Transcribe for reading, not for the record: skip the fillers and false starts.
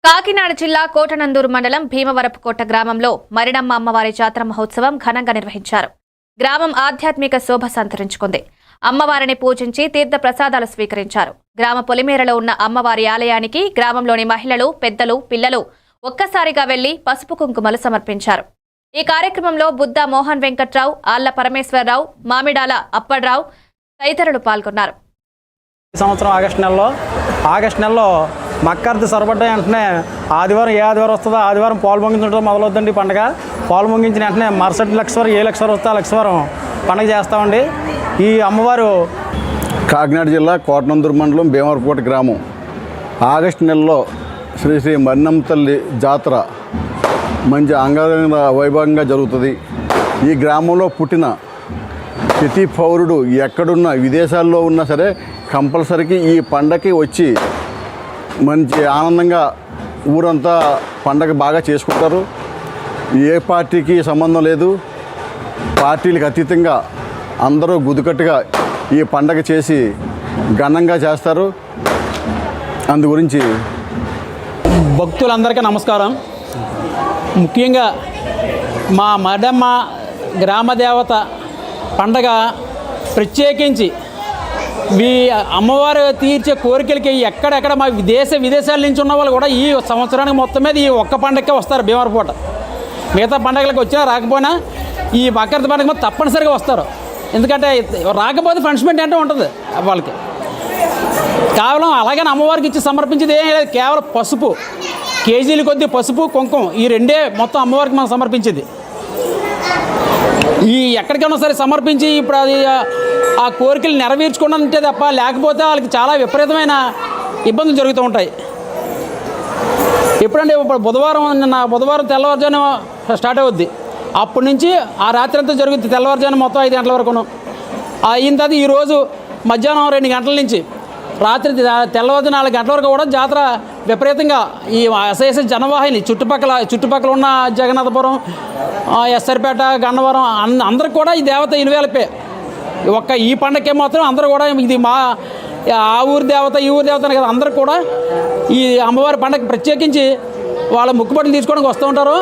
కాకినాడ జిల్లా కోటనందూరు మండలం భీమవరపుకోట గ్రామంలో మరిడమ్మ అమ్మవారి జాతర మహోత్సవం ఘనంగా నిర్వహించారు. గ్రామం ఆధ్యాత్మిక శోభ సంతరించుకుంది. అమ్మవారిని పూజించి తీర్థ ప్రసాదాలు స్వీకరించారు. గ్రామ పొలిమేరలో ఉన్న అమ్మవారి ఆలయానికి గ్రామంలోని మహిళలు, పెద్దలు, పిల్లలు ఒక్కసారిగా వెళ్లి పసుపు కుంకుమలు సమర్పించారు. ఈ కార్యక్రమంలో బుద్ధ మోహన్ వెంకట్రావు, ఆళ్ల పరమేశ్వరరావు, మామిడాల అప్పడ్రావు తదితరులు పాల్గొన్నారు. సంవత్సరం ఆగస్టు నెలలో మక్కర్ది సొరబడ్డ వెంటనే ఆదివారం ఏ ఆదివారం వస్తుందో ఆదివారం పాలు పొంగించడం మొదలవుతుందండి. పండుగ పాలు పొంగించిన వెంటనే మరుసటి లక్షవారం ఏ లక్షవారం వస్తే ఆ లక్షవారం పండుగ చేస్తామండి. ఈ అమ్మవారు కాకినాడ జిల్లా కోటనందూరు మండలం భీమవరపుకోట గ్రామం ఆగస్టు నెలలో శ్రీ శ్రీ మరిడమ్మ తల్లి జాతర మంచి అంగరంగ వైభవంగా జరుగుతుంది. ఈ గ్రామంలో పుట్టిన ప్రతి పౌరుడు ఎక్కడున్నా విదేశాల్లో ఉన్నా సరే కంపల్సరీకి ఈ పండగకి వచ్చి మంచి ఆనందంగా ఊరంతా పండగ బాగా చేసుకుంటారు. ఏ పార్టీకి సంబంధం లేదు, పార్టీలకు అతీతంగా అందరూ గుదికట్టుగా ఈ పండగ చేసి ఘనంగా చేస్తారు. అందు గురించి భక్తులందరికీ నమస్కారం. ముఖ్యంగా మా మరిడమ్మ గ్రామదేవత పండగ ప్రత్యేకించి మీ అమ్మవారు తీర్చే కోరికలకి ఎక్కడెక్కడ మా విదేశాల నుంచి ఉన్న వాళ్ళు కూడా ఈ సంవత్సరానికి మొత్తం మీద ఈ ఒక్క పండగకే వస్తారు. భీమవరపుకోట మిగతా పండగలకు వచ్చినా రాకపోయినా ఈ మకర పండుగ మీద తప్పనిసరిగా వస్తారు. ఎందుకంటే రాకపోతే పనిష్మెంట్ అంటే ఉంటుంది వాళ్ళకి. కేవలం అలాగని అమ్మవారికి ఇచ్చి సమర్పించేది ఏం లేదు, కేవలం పసుపు, కేజీల కొద్ది పసుపు, కుంకుమ, ఈ రెండే మొత్తం అమ్మవారికి మనం సమర్పించేది. ఈ ఎక్కడికైనా సరే సమర్పించి ఇప్పుడు అది ఆ కోరికలు నెరవేర్చుకోవడం అంటే తప్ప లేకపోతే వాళ్ళకి చాలా విపరీతమైన ఇబ్బందులు జరుగుతూ ఉంటాయి. ఎప్పుడంటే ఇప్పుడు బుధవారం తెల్లవారుజాను స్టార్ట్ అవుద్ది. అప్పటి నుంచి ఆ రాత్రి అంతా జరుగుద్ది. తెల్లవారుజాను మొత్తం 5 గంటల వరకును అయిన తర్వాత ఈరోజు మధ్యాహ్నం 2 గంటల నుంచి రాత్రి తెల్లవారు 4 గంటల వరకు కూడా జాతర విపరీతంగా ఈ అశేష జనవాహిని చుట్టుపక్కల ఉన్న జగన్నాథపురం, ఎస్ఆర్పేట, గన్నవరం అందరికి కూడా ఈ దేవత ఇన్వాల్పే. ఒక్క ఈ పండగకే మాత్రం అందరూ కూడా ఇది మా ఆ ఊరి దేవత ఈ ఊరి దేవత కదా, అందరూ కూడా ఈ అమ్మవారి పండగ ప్రత్యేకించి వాళ్ళ ముక్కుబడులు తీసుకోవడానికి వస్తూ ఉంటారు.